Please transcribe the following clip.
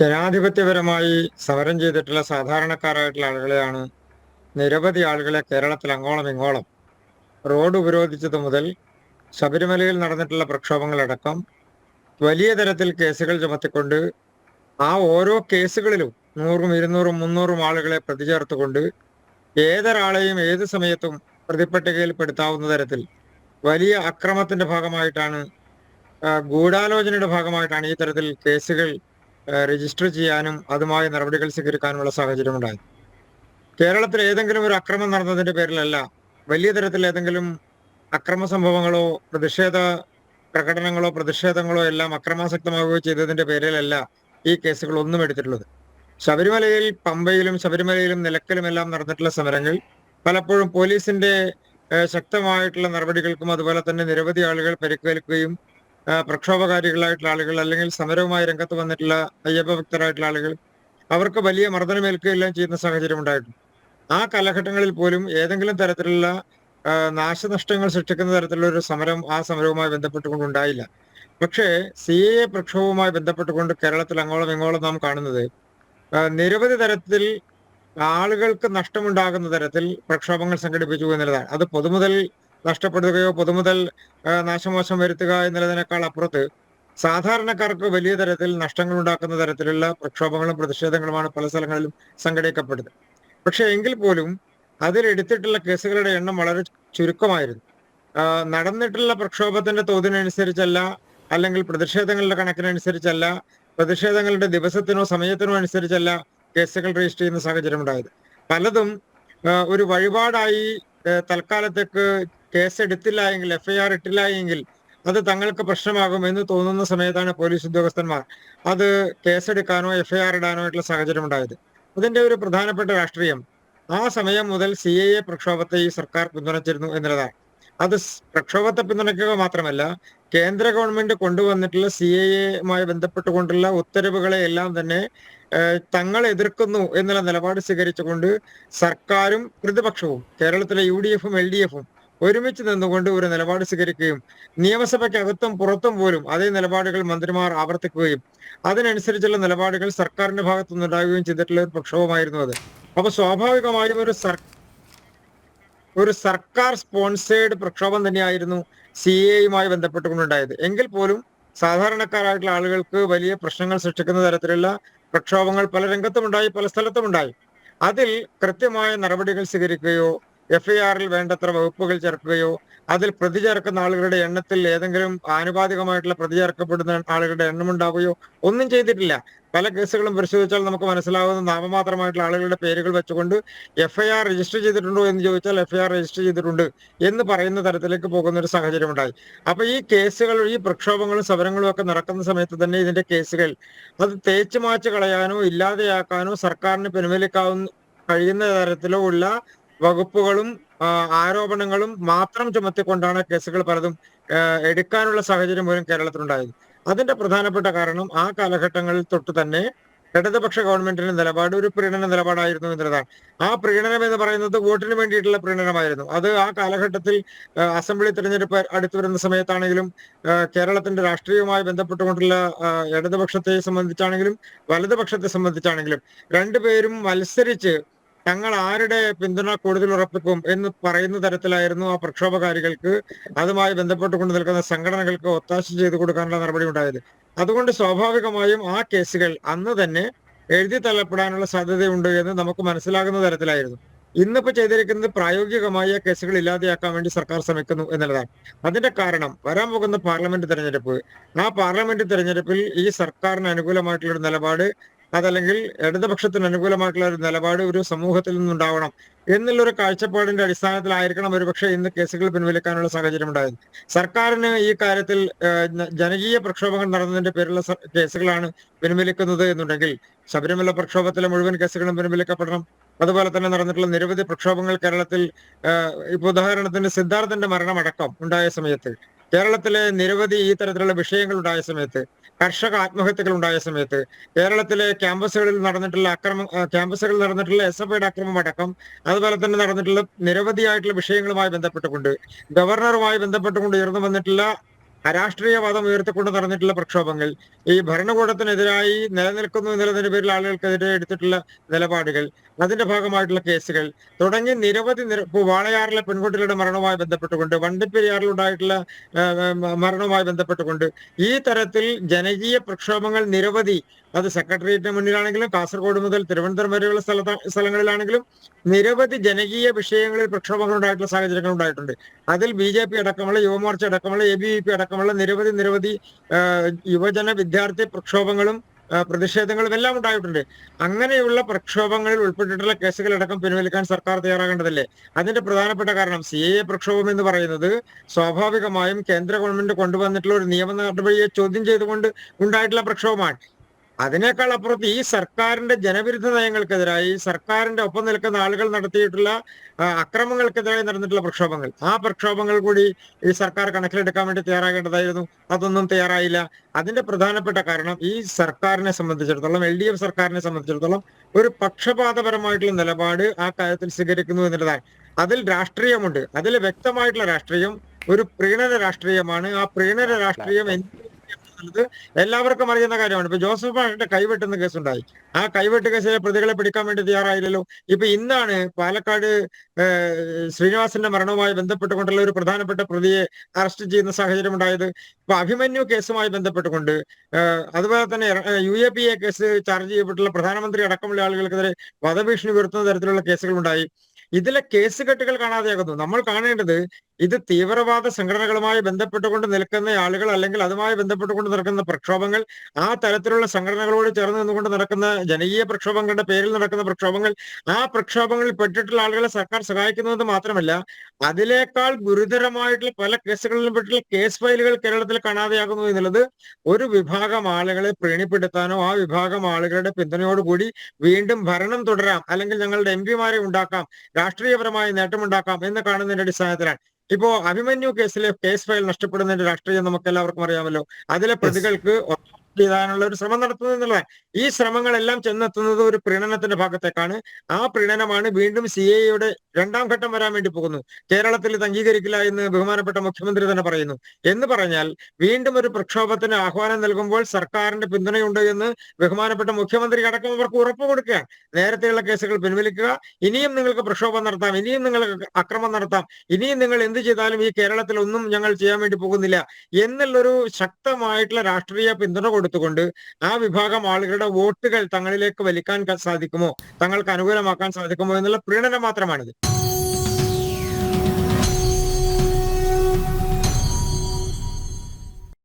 ജനാധിപത്യപരമായി സമരം ചെയ്തിട്ടുള്ള സാധാരണക്കാരായിട്ടുള്ള ആളുകളെയാണ് നിരവധി ആളുകളെ കേരളത്തിൽ അങ്ങോളം ഇങ്ങോളം റോഡ് ഉപരോധിച്ചത് മുതൽ ശബരിമലയിൽ നടന്നിട്ടുള്ള പ്രക്ഷോഭങ്ങളടക്കം വലിയ തരത്തിൽ കേസുകൾ ചുമത്തിക്കൊണ്ട് ആ ഓരോ കേസുകളിലും 100ഉം 200ഉം 300ഉം ആളുകളെ പ്രതി ചേർത്തുകൊണ്ട് ഏതൊരാളെയും ഏത് സമയത്തും പ്രതിപ്പട്ടികയിൽ പെടുത്താവുന്ന തരത്തിൽ വലിയ അക്രമത്തിന്റെ ഭാഗമായിട്ടാണ് ഗൂഢാലോചനയുടെ ഭാഗമായിട്ടാണ് ഈ തരത്തിൽ കേസുകൾ രജിസ്റ്റർ ചെയ്യാനും അതുമായി നടപടികൾ സ്വീകരിക്കാനുമുള്ള സാഹചര്യം ഉണ്ടായത്. കേരളത്തിൽ ഏതെങ്കിലും ഒരു അക്രമം നടന്നതിന്റെ പേരിലല്ല, വലിയ തരത്തിൽ ഏതെങ്കിലും അക്രമ സംഭവങ്ങളോ പ്രതിഷേധ പ്രകടനങ്ങളോ പ്രതിഷേധങ്ങളോ എല്ലാം അക്രമാസക്തമാവുകയോ ചെയ്തതിന്റെ പേരിലല്ല ഈ കേസുകൾ ഒന്നും എടുത്തിട്ടുള്ളത്. ശബരിമലയിൽ പമ്പയിലും ശബരിമലയിലും നിലക്കലുമെല്ലാം നടന്നിട്ടുള്ള സമരങ്ങൾ പലപ്പോഴും പോലീസിന്റെ ശക്തമായിട്ടുള്ള നടപടികൾക്കും അതുപോലെ തന്നെ നിരവധി ആളുകൾ പരിക്കേൽക്കുകയും പ്രക്ഷോഭകാരികളായിട്ടുള്ള ആളുകൾ അല്ലെങ്കിൽ സമരവുമായി രംഗത്ത് വന്നിട്ടുള്ള അയ്യപ്പ ഭക്തരായിട്ടുള്ള ആളുകൾ അവർക്ക് വലിയ മർദ്ദനമേൽക്കുകയെല്ലാം ചെയ്യുന്ന സാഹചര്യം ഉണ്ടായിട്ടുണ്ട്. ആ കാലഘട്ടങ്ങളിൽ പോലും ഏതെങ്കിലും തരത്തിലുള്ള നാശനഷ്ടങ്ങൾ സൃഷ്ടിക്കുന്ന തരത്തിലുള്ള ഒരു സമരം ആ സമരവുമായി ബന്ധപ്പെട്ടുകൊണ്ട് ഉണ്ടായില്ല. പക്ഷേ CAA പ്രക്ഷോഭവുമായി ബന്ധപ്പെട്ടുകൊണ്ട് കേരളത്തിൽ അങ്ങോളം ഇങ്ങോളം നാം കാണുന്നത് നിരവധി തരത്തിൽ ആളുകൾക്ക് നഷ്ടമുണ്ടാകുന്ന തരത്തിൽ പ്രക്ഷോഭങ്ങൾ സംഘടിപ്പിച്ചു എന്നുള്ളതാണ്. അത് പൊതുമുതൽ നഷ്ടപ്പെടുകയോ പൊതുമുതൽ നാശമോശം വരുത്തുക എന്നുള്ളതിനേക്കാൾ അപ്പുറത്ത് സാധാരണക്കാർക്ക് വലിയ തരത്തിൽ നഷ്ടങ്ങൾ ഉണ്ടാക്കുന്ന തരത്തിലുള്ള പ്രക്ഷോഭങ്ങളും പ്രതിഷേധങ്ങളുമാണ് പല സ്ഥലങ്ങളിലും സംഘടിപ്പിക്കപ്പെടുന്നത്. പക്ഷെ എങ്കിൽ പോലും അതിലെടുത്തിട്ടുള്ള കേസുകളുടെ എണ്ണം വളരെ ചുരുക്കമായിരുന്നു. നടന്നിട്ടുള്ള പ്രക്ഷോഭത്തിന്റെ തോതിനനുസരിച്ചല്ല, അല്ലെങ്കിൽ പ്രതിഷേധങ്ങളുടെ കണക്കിനനുസരിച്ചല്ല, പ്രതിഷേധങ്ങളുടെ ദിവസത്തിനോ സമയത്തിനോ അനുസരിച്ചല്ല കേസുകൾ രജിസ്റ്റർ ചെയ്യുന്ന സാഹചര്യം ഉണ്ടായത്. പലതും ഒരു വഴിപാടായി തൽക്കാലത്തേക്ക് കേസ് എടുത്തില്ല എങ്കിൽ, FIR ഇട്ടില്ല എങ്കിൽ അത് തങ്ങൾക്ക് പ്രശ്നമാകും എന്ന് തോന്നുന്ന സമയത്താണ് പോലീസ് ഉദ്യോഗസ്ഥന്മാർ അത് കേസെടുക്കാനോ FIR ഇടാനോ ആയിട്ടുള്ള സാഹചര്യം ഉണ്ടായത്. അതിന്റെ ഒരു പ്രധാനപ്പെട്ട രാഷ്ട്രീയം ആ സമയം മുതൽ CAA പ്രക്ഷോഭത്തെ ഈ സർക്കാർ പിന്തുണച്ചിരുന്നു എന്നുള്ളതാണ്. അത് പ്രക്ഷോഭത്തെ പിന്തുണയ്ക്കുക മാത്രമല്ല, കേന്ദ്ര ഗവൺമെന്റ് കൊണ്ടുവന്നിട്ടുള്ള CAA-യുമായി ബന്ധപ്പെട്ടുകൊണ്ടുള്ള ഉത്തരവുകളെ എല്ലാം തന്നെ തങ്ങൾ എതിർക്കുന്നു എന്നുള്ള നിലപാട് സ്വീകരിച്ചുകൊണ്ട് സർക്കാരും പ്രതിപക്ഷവും കേരളത്തിലെ UDF-ഉം LDF-ഉം ഒരുമിച്ച് നിന്നുകൊണ്ട് ഒരു നിലപാട് സ്വീകരിക്കുകയും നിയമസഭയ്ക്കകത്തും പുറത്തും പോലും അതേ നിലപാടുകൾ മന്ത്രിമാർ ആവർത്തിക്കുകയും അതിനനുസരിച്ചുള്ള നിലപാടുകൾ സർക്കാരിന്റെ ഭാഗത്തുനിന്നുണ്ടാകുകയും ചെയ്തിട്ടുള്ള ഒരു പ്രക്ഷോഭമായിരുന്നു അത്. അപ്പൊ സ്വാഭാവികമായും ഒരു സർക്കാർ സ്പോൺസേഡ് പ്രക്ഷോഭം തന്നെയായിരുന്നു CAA-യുമായി ബന്ധപ്പെട്ടുകൊണ്ടുണ്ടായത്. എങ്കിൽ പോലും സാധാരണക്കാരായിട്ടുള്ള ആളുകൾക്ക് വലിയ പ്രശ്നങ്ങൾ സൃഷ്ടിക്കുന്ന തരത്തിലുള്ള പ്രക്ഷോഭങ്ങൾ പല രംഗത്തുമുണ്ടായി, പല സ്ഥലത്തുമുണ്ടായി. അതിൽ കൃത്യമായ നടപടികൾ സ്വീകരിക്കുകയോ FIR-ൽ വേണ്ടത്ര വകുപ്പുകൾ ചേർക്കുകയോ അതിൽ പ്രതി ചേർക്കുന്ന ആളുകളുടെ എണ്ണത്തിൽ ഏതെങ്കിലും ആനുപാതികമായിട്ടുള്ള പ്രതി ചേർക്കപ്പെടുന്ന ആളുകളുടെ എണ്ണം ഉണ്ടാവുകയോ ഒന്നും ചെയ്തിട്ടില്ല. പല കേസുകളും പരിശോധിച്ചാൽ നമുക്ക് മനസ്സിലാവുന്ന നാമമാത്രമായിട്ടുള്ള ആളുകളുടെ പേരുകൾ വെച്ചുകൊണ്ട് FIR രജിസ്റ്റർ ചെയ്തിട്ടുണ്ടോ എന്ന് ചോദിച്ചാൽ FIR രജിസ്റ്റർ ചെയ്തിട്ടുണ്ട് എന്ന് പറയുന്ന തരത്തിലേക്ക് പോകുന്ന ഒരു സാഹചര്യം ഉണ്ടായി. അപ്പൊ ഈ കേസുകൾ, ഈ പ്രക്ഷോഭങ്ങളും സമരങ്ങളും ഒക്കെ നടക്കുന്ന സമയത്ത് തന്നെ ഇതിന്റെ കേസുകൾ അത് തേച്ചു മാച്ച് കളയാനോ ഇല്ലാതെയാക്കാനോ സർക്കാരിന് പിൻവലിക്കാവുന്ന കഴിയുന്ന തരത്തിലോ ഉള്ള വകുപ്പുകളും ആരോപണങ്ങളും മാത്രം ചുമത്തിക്കൊണ്ടാണ് കേസുകൾ പലതും എടുക്കാനുള്ള സാഹചര്യം പോലും കേരളത്തിലുണ്ടായത്. അതിന്റെ പ്രധാനപ്പെട്ട കാരണം ആ കാലഘട്ടങ്ങളിൽ തൊട്ട് തന്നെ ഇടതുപക്ഷ ഗവൺമെന്റിന്റെ നിലപാട് ഒരു പ്രീണന നിലപാടായിരുന്നു എന്നുള്ളതാണ്. ആ പ്രീണനം എന്ന് പറയുന്നത് വോട്ടിന് വേണ്ടിയിട്ടുള്ള പ്രീണനമായിരുന്നു. അത് ആ കാലഘട്ടത്തിൽ അസംബ്ലി തെരഞ്ഞെടുപ്പ് അടുത്തു വരുന്ന സമയത്താണെങ്കിലും കേരളത്തിന്റെ രാഷ്ട്രീയവുമായി ബന്ധപ്പെട്ടുകൊണ്ടുള്ള ഇടതുപക്ഷത്തെ സംബന്ധിച്ചാണെങ്കിലും വലതുപക്ഷത്തെ സംബന്ധിച്ചാണെങ്കിലും രണ്ടുപേരും മത്സരിച്ച് തങ്ങൾ ആരുടെ പിന്തുണ കൂടുതൽ ഉറപ്പിക്കും എന്ന് പറയുന്ന തരത്തിലായിരുന്നു ആ പ്രക്ഷോഭകാരികൾക്ക് അതുമായി ബന്ധപ്പെട്ടുകൊണ്ട് നിൽക്കുന്ന സംഘടനകൾക്ക് ഒത്താശ ചെയ്തു കൊടുക്കാനുള്ള നടപടി ഉണ്ടായത്. അതുകൊണ്ട് സ്വാഭാവികമായും ആ കേസുകൾ അന്ന് തന്നെ എഴുതി തള്ളപ്പെടാനുള്ള സാധ്യതയുണ്ട് എന്ന് നമുക്ക് മനസ്സിലാകുന്ന തരത്തിലായിരുന്നു. ഇന്നിപ്പോ ചെയ്തിരിക്കുന്നത് പ്രായോഗികമായി ആ കേസുകൾ ഇല്ലാതെയാക്കാൻ വേണ്ടി സർക്കാർ ശ്രമിക്കുന്നു എന്നുള്ളതാണ്. അതിന്റെ കാരണം വരാൻ പോകുന്ന പാർലമെന്റ് തെരഞ്ഞെടുപ്പ്, ആ പാർലമെന്റ് തെരഞ്ഞെടുപ്പിൽ ഈ സർക്കാരിന് അനുകൂലമായിട്ടുള്ള ഒരു നിലപാട്, അതല്ലെങ്കിൽ ഇടതുപക്ഷത്തിന് അനുകൂലമായിട്ടുള്ള ഒരു നിലപാട് ഒരു സമൂഹത്തിൽ നിന്നുണ്ടാവണം എന്നുള്ളൊരു കാഴ്ചപ്പാടിന്റെ അടിസ്ഥാനത്തിലായിരിക്കണം ഒരുപക്ഷെ ഇന്ന് കേസുകൾ പിൻവലിക്കാനുള്ള സാഹചര്യം ഉണ്ടായത്. സർക്കാരിന് ഈ കാര്യത്തിൽ ജനകീയ പ്രക്ഷോഭങ്ങൾ നടന്നതിന്റെ പേരിലുള്ള കേസുകളാണ് പിൻവലിക്കുന്നത് എന്നുണ്ടെങ്കിൽ ശബരിമല പ്രക്ഷോഭത്തിലെ മുഴുവൻ കേസുകളും പിൻവലിക്കപ്പെടണം. അതുപോലെ തന്നെ നടന്നിട്ടുള്ള നിരവധി പ്രക്ഷോഭങ്ങൾ കേരളത്തിൽ ഇപ്പൊ ഉദാഹരണത്തിന് സിദ്ധാർത്ഥന്റെ മരണമടക്കം ഉണ്ടായ സമയത്ത്, കേരളത്തിലെ നിരവധി ഈ തരത്തിലുള്ള വിഷയങ്ങൾ ഉണ്ടായ സമയത്ത്, കർഷക ആത്മഹത്യകൾ ഉണ്ടായ സമയത്ത്, കേരളത്തിലെ ക്യാമ്പസുകളിൽ നടന്നിട്ടുള്ള SFIയുടെ അക്രമം അടക്കം, അതുപോലെ തന്നെ നടന്നിട്ടുള്ള നിരവധിയായിട്ടുള്ള വിഷയങ്ങളുമായി ബന്ധപ്പെട്ടുകൊണ്ട് ഗവർണറുമായി ബന്ധപ്പെട്ടുകൊണ്ട് ഉയർന്നു വന്നിട്ടുള്ള അരാഷ്ട്രീയവാദം ഉയർത്തിക്കൊണ്ട് നടന്നിട്ടുള്ള പ്രക്ഷോഭങ്ങൾ, ഈ ഭരണകൂടത്തിനെതിരായി നിലനിൽക്കുന്നു എന്നുള്ളതിന്റെ പേരിൽ ആളുകൾക്കെതിരെ എടുത്തിട്ടുള്ള നിലപാടുകൾ, അതിന്റെ ഭാഗമായിട്ടുള്ള കേസുകൾ തുടങ്ങി നിരവധി ഇപ്പൊ വാളയാറിലെ പെൺകുട്ടികളുടെ മരണവുമായി ബന്ധപ്പെട്ടുകൊണ്ട്, വണ്ടിപ്പെരിയാറിലുണ്ടായിട്ടുള്ള മരണവുമായി ബന്ധപ്പെട്ടുകൊണ്ട് ഈ തരത്തിൽ ജനകീയ പ്രക്ഷോഭങ്ങൾ നിരവധി, അത് സെക്രട്ടേറിയറ്റിന് മുന്നിലാണെങ്കിലും കാസർഗോഡ് മുതൽ തിരുവനന്തപുരം വരെയുള്ള സ്ഥലങ്ങളിലാണെങ്കിലും നിരവധി ജനകീയ വിഷയങ്ങളിൽ പ്രക്ഷോഭങ്ങൾ ഉണ്ടായിട്ടുള്ള സാഹചര്യങ്ങൾ ഉണ്ടായിട്ടുണ്ട്. അതിൽ BJP അടക്കമുള്ള, യുവമോർച്ച അടക്കമുള്ള, ABVP അടക്കമുള്ള നിരവധി യുവജന വിദ്യാർത്ഥി പ്രക്ഷോഭങ്ങളും പ്രതിഷേധങ്ങളും എല്ലാം ഉണ്ടായിട്ടുണ്ട്. അങ്ങനെയുള്ള പ്രക്ഷോഭങ്ങളിൽ ഉൾപ്പെട്ടിട്ടുള്ള കേസുകളടക്കം പിൻവലിക്കാൻ സർക്കാർ തയ്യാറാകേണ്ടതല്ലേ? അതിന്റെ പ്രധാനപ്പെട്ട കാരണം CAA പ്രക്ഷോഭം എന്ന് പറയുന്നത് സ്വാഭാവികമായും കേന്ദ്ര ഗവൺമെന്റ് കൊണ്ടുവന്നിട്ടുള്ള ഒരു നിയമ നടപടിയെ ചോദ്യം ചെയ്തുകൊണ്ട് ഉണ്ടായിട്ടുള്ള പ്രക്ഷോഭമാണ്. അതിനേക്കാൾ അപ്പുറത്ത് ഈ സർക്കാരിന്റെ ജനവിരുദ്ധ നയങ്ങൾക്കെതിരായി സർക്കാരിന്റെ ഒപ്പം നിൽക്കുന്ന ആളുകൾ നടത്തിയിട്ടുള്ള അക്രമങ്ങൾക്കെതിരായി നടന്നിട്ടുള്ള പ്രക്ഷോഭങ്ങൾ, ആ പ്രക്ഷോഭങ്ങൾ കൂടി ഈ സർക്കാർ കണക്കിലെടുക്കാൻ വേണ്ടി തയ്യാറാകേണ്ടതായിരുന്നു. അതൊന്നും തയ്യാറായില്ല. അതിന്റെ പ്രധാനപ്പെട്ട കാരണം ഈ സർക്കാരിനെ സംബന്ധിച്ചിടത്തോളം, LDF സർക്കാരിനെ സംബന്ധിച്ചിടത്തോളം ഒരു പക്ഷപാതപരമായിട്ടുള്ള നിലപാട് ആ കാര്യത്തിൽ സ്വീകരിക്കുന്നു എന്നുള്ളതാണ്. അതിൽ രാഷ്ട്രീയമുണ്ട്. അതിൽ വ്യക്തമായിട്ടുള്ള രാഷ്ട്രീയം ഒരു പ്രീണന രാഷ്ട്രീയമാണ്. ആ പ്രീണന രാഷ്ട്രീയം എല്ലാവർക്കും അറിയുന്ന കാര്യമാണ്. ഇപ്പൊ ജോസഫ് മാഷിന്റെ കൈവെട്ടുന്ന കേസുണ്ടായി. ആ കൈവെട്ട് കേസിലെ പ്രതികളെ പിടിക്കാൻ വേണ്ടി തയ്യാറായില്ലല്ലോ. ഇപ്പൊ ഇന്നാണ് പാലക്കാട് ശ്രീനിവാസന്റെ മരണവുമായി ബന്ധപ്പെട്ടുകൊണ്ടുള്ള ഒരു പ്രധാനപ്പെട്ട പ്രതിയെ അറസ്റ്റ് ചെയ്യുന്ന സാഹചര്യം ഉണ്ടായത്. ഇപ്പൊ അഭിമന്യു കേസുമായി ബന്ധപ്പെട്ടുകൊണ്ട്, അതുപോലെ തന്നെ UAPA കേസ് ചാർജ് ചെയ്യപ്പെട്ടുള്ള പ്രധാനമന്ത്രി അടക്കമുള്ള ആളുകൾക്കെതിരെ വധഭീഷണി ഉയർത്തുന്ന തരത്തിലുള്ള കേസുകൾ ഉണ്ടായി. ഇതിലെ കേസുകെട്ടുകൾ കാണാതെയാകുന്നു. നമ്മൾ കാണേണ്ടത് ഇത് തീവ്രവാദ സംഘടനകളുമായി ബന്ധപ്പെട്ടുകൊണ്ട് നിൽക്കുന്ന ആളുകൾ, അല്ലെങ്കിൽ അതുമായി ബന്ധപ്പെട്ടുകൊണ്ട് നടക്കുന്ന പ്രക്ഷോഭങ്ങൾ, ആ തരത്തിലുള്ള സംഘടനകളോട് ചേർന്ന് നിന്നുകൊണ്ട് നടക്കുന്ന ജനകീയ പ്രക്ഷോഭങ്ങളുടെ പേരിൽ നടക്കുന്ന പ്രക്ഷോഭങ്ങൾ, ആ പ്രക്ഷോഭങ്ങളിൽ പെട്ടിട്ടുള്ള ആളുകളെ സർക്കാർ സഹായിക്കുന്നത് മാത്രമല്ല, അതിനേക്കാൾ ഗുരുതരമായിട്ടുള്ള പല കേസുകളിലും പെട്ടിട്ടുള്ള കേസ് ഫയലുകൾ കേരളത്തിൽ കാണാതെയാകുന്നു എന്നുള്ളത് ഒരു വിഭാഗം ആളുകളെ പ്രീണിപ്പെടുത്താനോ ആ വിഭാഗം ആളുകളുടെ പിന്തുണയോടുകൂടി വീണ്ടും ഭരണം തുടരാം, അല്ലെങ്കിൽ ഞങ്ങളുടെ MP മാരെ ഉണ്ടാക്കാം, രാഷ്ട്രീയപരമായി നേട്ടമുണ്ടാക്കാം എന്ന് കാണുന്നതിന്റെ അടിസ്ഥാനത്തിലാണ്. ഇപ്പോ അഭിമന്യു കേസിലെ കേസ് ഫയൽ നഷ്ടപ്പെടുന്നതിന്റെ രാഷ്ട്രീയം നമുക്ക് എല്ലാവർക്കും അറിയാമല്ലോ. അതിലെ പ്രതികൾക്ക് ചെയ്യാനുള്ള ഒരു ശ്രമം നടത്തുന്നത് എന്നുള്ളതാണ്. ഈ ശ്രമങ്ങളെല്ലാം ചെന്നെത്തുന്നത് ഒരു പ്രീണനത്തിന്റെ ഭാഗത്തേക്കാണ്. ആ പ്രീണനമാണ് വീണ്ടും CAA രണ്ടാം ഘട്ടം വരാൻ വേണ്ടി പോകുന്നു. കേരളത്തിൽ ഇത് അംഗീകരിക്കില്ല എന്ന് ബഹുമാനപ്പെട്ട മുഖ്യമന്ത്രി തന്നെ പറയുന്നു. എന്ന് പറഞ്ഞാൽ വീണ്ടും ഒരു പ്രക്ഷോഭത്തിന് ആഹ്വാനം നൽകുമ്പോൾ സർക്കാരിന്റെ പിന്തുണയുണ്ട് എന്ന് ബഹുമാനപ്പെട്ട മുഖ്യമന്ത്രി അടക്കം അവർക്ക് ഉറപ്പ് കൊടുക്കുകയാണ്. നേരത്തെയുള്ള കേസുകൾ പിൻവലിക്കുക, ഇനിയും നിങ്ങൾക്ക് പ്രക്ഷോഭം നടത്താം, ഇനിയും നിങ്ങൾക്ക് അക്രമം നടത്താം, ഇനിയും നിങ്ങൾ എന്ത് ചെയ്താലും ഈ കേരളത്തിൽ ഒന്നും ഞങ്ങൾ ചെയ്യാൻ വേണ്ടി പോകുന്നില്ല എന്നുള്ളൊരു ശക്തമായിട്ടുള്ള രാഷ്ട്രീയ പിന്തുണ കൊടുത്തുകൊണ്ട് ആ വിഭാഗം ആളുകളുടെ വോട്ടുകൾ തങ്ങളിലേക്ക് വലിക്കാൻ സാധിക്കുമോ, തങ്ങൾക്ക് അനുകൂലമാക്കാൻ സാധിക്കുമോ എന്നുള്ള പ്രീണനം മാത്രമാണിത്.